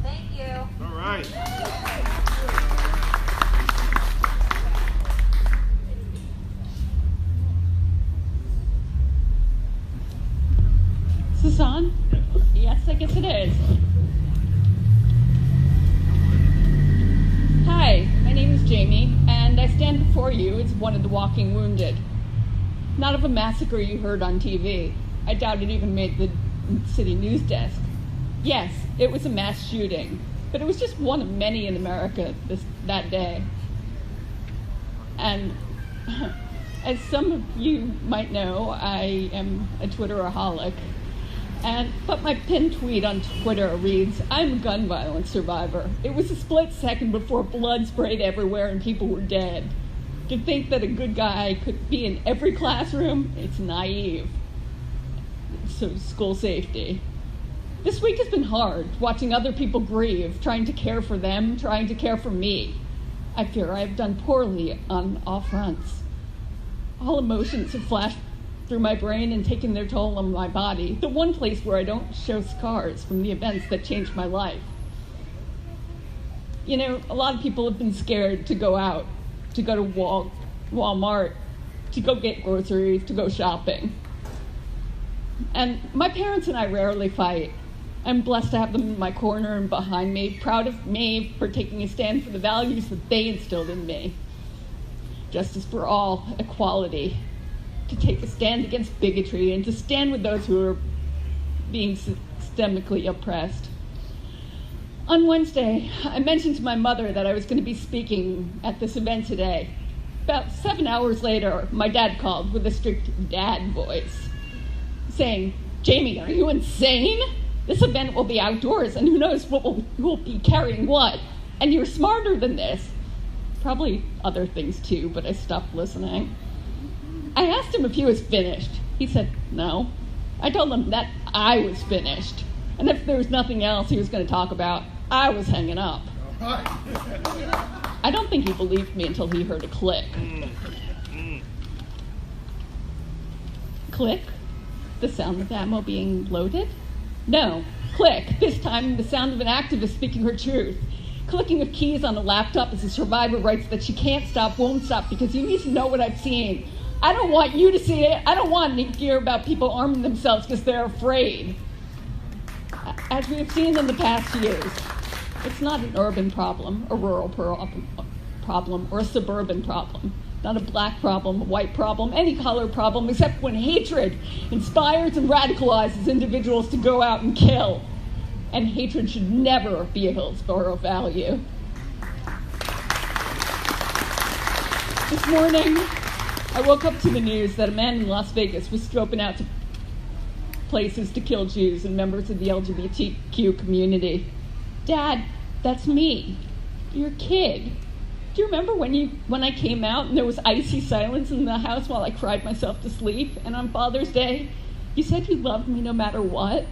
Thank you. All right. Is this on? Yes, I guess it is. Hi, my name is Jamie, and I stand before you as one of the walking wounded. Not of a massacre you heard on TV. I doubt it even made the city news desk. Yes, it was a mass shooting, but it was just one of many in America that day. And as some of you might know, I am a Twitteraholic. But my pinned tweet on Twitter reads, "I'm a gun violence survivor. It was a split second before blood sprayed everywhere and people were dead. To think that a good guy could be in every classroom, it's naive." So school safety. This week has been hard, watching other people grieve, trying to care for them, trying to care for me. I fear I have done poorly on all fronts. All emotions have flashed through my brain and taken their toll on my body, the one place where I don't show scars from the events that changed my life. You know, a lot of people have been scared to go out, to go to Walmart, to go get groceries, to go shopping. And my parents and I rarely fight. I'm blessed to have them in my corner and behind me, proud of me for taking a stand for the values that they instilled in me. Justice for all, equality, to take a stand against bigotry, and to stand with those who are being systemically oppressed. On Wednesday, I mentioned to my mother that I was going to be speaking at this event today. About 7 hours later, my dad called with a strict dad voice, saying, "Jamie, are you insane? This event will be outdoors, and who knows who will be carrying what? And you're smarter than this." Probably other things too, but I stopped listening. I asked him if he was finished. He said no. I told him that I was finished, and if there was nothing else he was going to talk about, I was hanging up. I don't think he believed me until he heard a click. Click? The sound of ammo being loaded? No. Click. This time the sound of an activist speaking her truth. Clicking of keys on a laptop as a survivor writes that she can't stop, won't stop, because you need to know what I've seen. I don't want you to see it. I don't want to hear about people arming themselves because they're afraid. As we have seen in the past years, it's not an urban problem, a rural problem, or a suburban problem. Not a black problem, a white problem, any color problem, except when hatred inspires and radicalizes individuals to go out and kill. And hatred should never be a Hillsborough value. This morning, I woke up to the news that a man in Las Vegas was scoping out to places to kill Jews and members of the LGBTQ community. Dad, that's me, your kid. Do you remember when I came out and there was icy silence in the house while I cried myself to sleep? And on Father's Day, you said you loved me no matter what?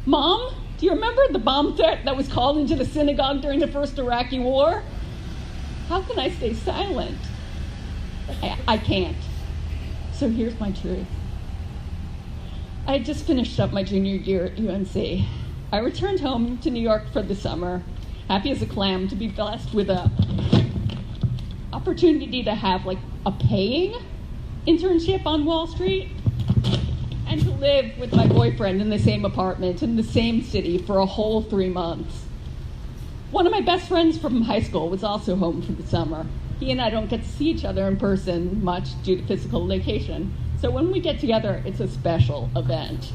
Mom, do you remember the bomb threat that was called into the synagogue during the first Iraqi war? How can I stay silent? I can't. So here's my truth. I had just finished up my junior year at UNC. I returned home to New York for the summer, happy as a clam to be blessed with a opportunity to have like a paying internship on Wall Street and to live with my boyfriend in the same apartment in the same city for a whole 3 months. One of my best friends from high school was also home for the summer. He and I don't get to see each other in person much due to physical location. So when we get together, it's a special event.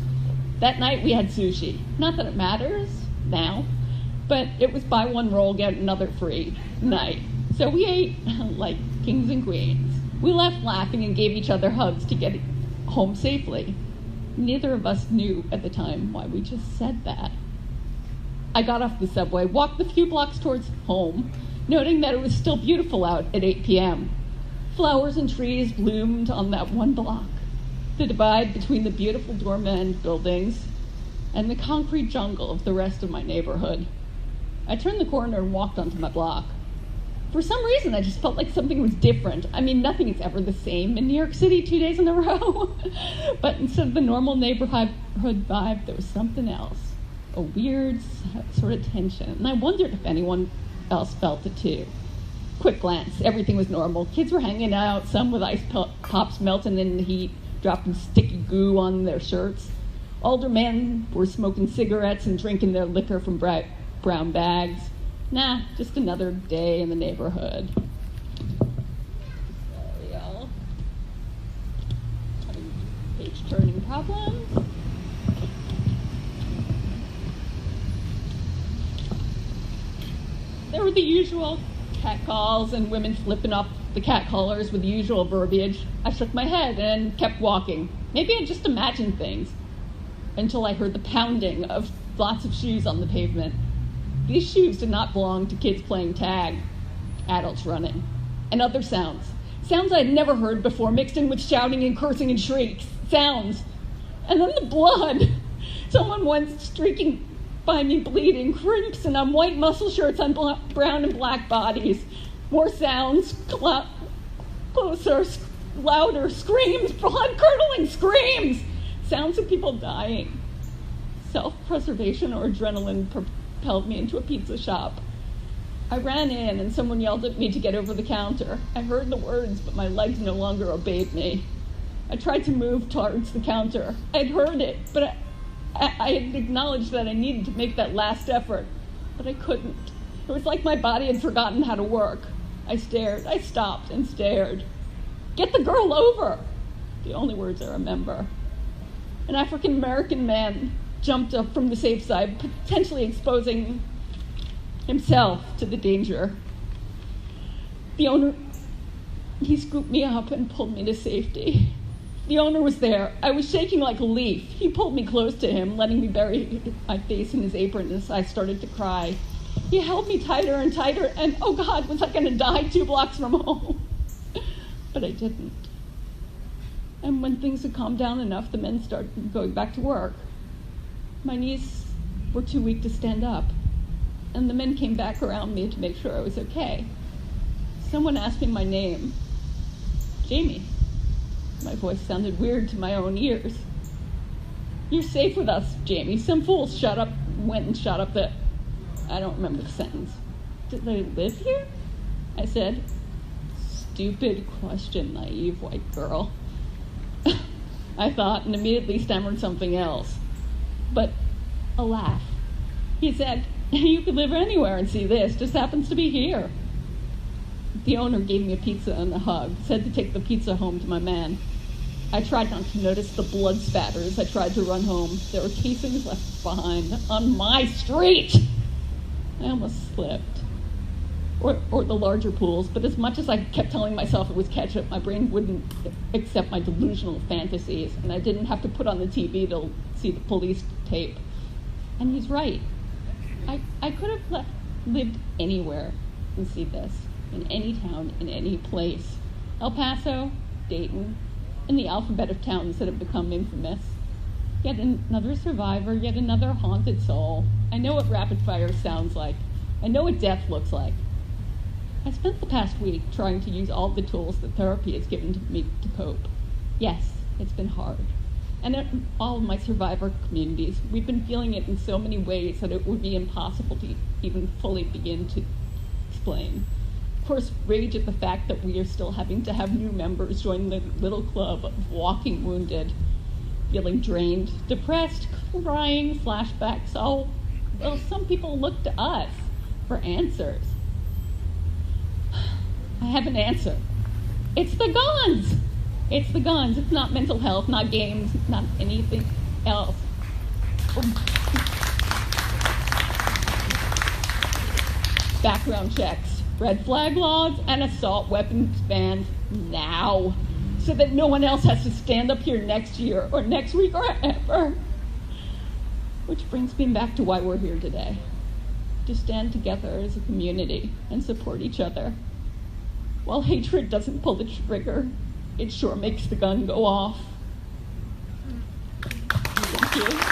That night we had sushi. Not that it matters now, but it was buy one roll, get another free night. So we ate like kings and queens. We left laughing and gave each other hugs to get home safely. Neither of us knew at the time why we just said that. I got off the subway, walked the few blocks towards home, noting that it was still beautiful out at 8 p.m. Flowers and trees bloomed on that one block. The divide between the beautiful doorman buildings and the concrete jungle of the rest of my neighborhood. I turned the corner and walked onto my block. For some reason, I just felt like something was different. I mean, nothing is ever the same in New York City 2 days in a row. But instead of the normal neighborhood vibe, there was something else. a weird sort of tension, and I wondered if anyone else felt it too. Quick glance, everything was normal. Kids were hanging out, some with ice pops melting in the heat, dropping sticky goo on their shirts. Older men were smoking cigarettes and drinking their liquor from brown bags. Nah, just another day in the neighborhood. Sorry, y'all. Having page-turning problems. There were the usual catcalls and women flipping off the catcallers with the usual verbiage. I shook my head and kept walking. Maybe I just imagined things until I heard the pounding of lots of shoes on the pavement. These shoes did not belong to kids playing tag, adults running, and other sounds. Sounds I'd never heard before, mixed in with shouting and cursing and shrieks. Sounds. And then the blood. Someone went streaking by me bleeding, crimson on white muscle shirts on brown and black bodies. More sounds, closer, louder, screams, blood-curdling screams. Sounds of people dying. Self-preservation or adrenaline propelled me into a pizza shop. I ran in and someone yelled at me to get over the counter. I heard the words, but my legs no longer obeyed me. I tried to move towards the counter. I'd heard it, but I had acknowledged that I needed to make that last effort, but I couldn't. It was like my body had forgotten how to work. I stared. I stopped and stared. Get the girl over! The only words I remember. An African-American man jumped up from the safe side, potentially exposing himself to the danger. The owner, he scooped me up and pulled me to safety. The owner was there. I was shaking like a leaf. He pulled me close to him, letting me bury my face in his apron as I started to cry. He held me tighter and tighter, and oh God, was I going to die 2 blocks from home? But I didn't. And when things had calmed down enough, the men started going back to work. My knees were too weak to stand up, and the men came back around me to make sure I was okay. Someone asked me my name. Jamie. My voice sounded weird to my own ears. You're safe with us, Jamie. Some fool went and shot up the... I don't remember the sentence. Did they live here? I said. Stupid question, naive white girl. I thought, and immediately stammered something else. But a laugh. He said, you could live anywhere and see this. Just happens to be here. The owner gave me a pizza and a hug, said to take the pizza home to my man. I tried not to notice the blood spatters. I tried to run home. There were casings left behind on my street. I almost slipped. Or the larger pools, but as much as I kept telling myself it was ketchup, my brain wouldn't accept my delusional fantasies, and I didn't have to put on the TV to see the police tape. And he's right. I could have lived anywhere and see this, in any town, in any place. El Paso, Dayton, and the alphabet of towns that have become infamous. Yet another survivor, yet another haunted soul. I know what rapid fire sounds like. I know what death looks like. I spent the past week trying to use all the tools that therapy has given to me to cope. Yes, it's been hard. And in all of my survivor communities, we've been feeling it in so many ways that it would be impossible to even fully begin to explain. Of course, rage at the fact that we are still having to have new members join the little club of walking wounded, feeling drained, depressed, crying, flashbacks. Oh, well, some people look to us for answers. I have an answer. It's the guns. It's the guns. It's not mental health, not games, not anything else. Background checks, red flag laws, and assault weapons bans now, so that no one else has to stand up here next year or next week or ever. Which brings me back to why we're here today. To stand together as a community and support each other. While hatred doesn't pull the trigger, it sure makes the gun go off. Thank you.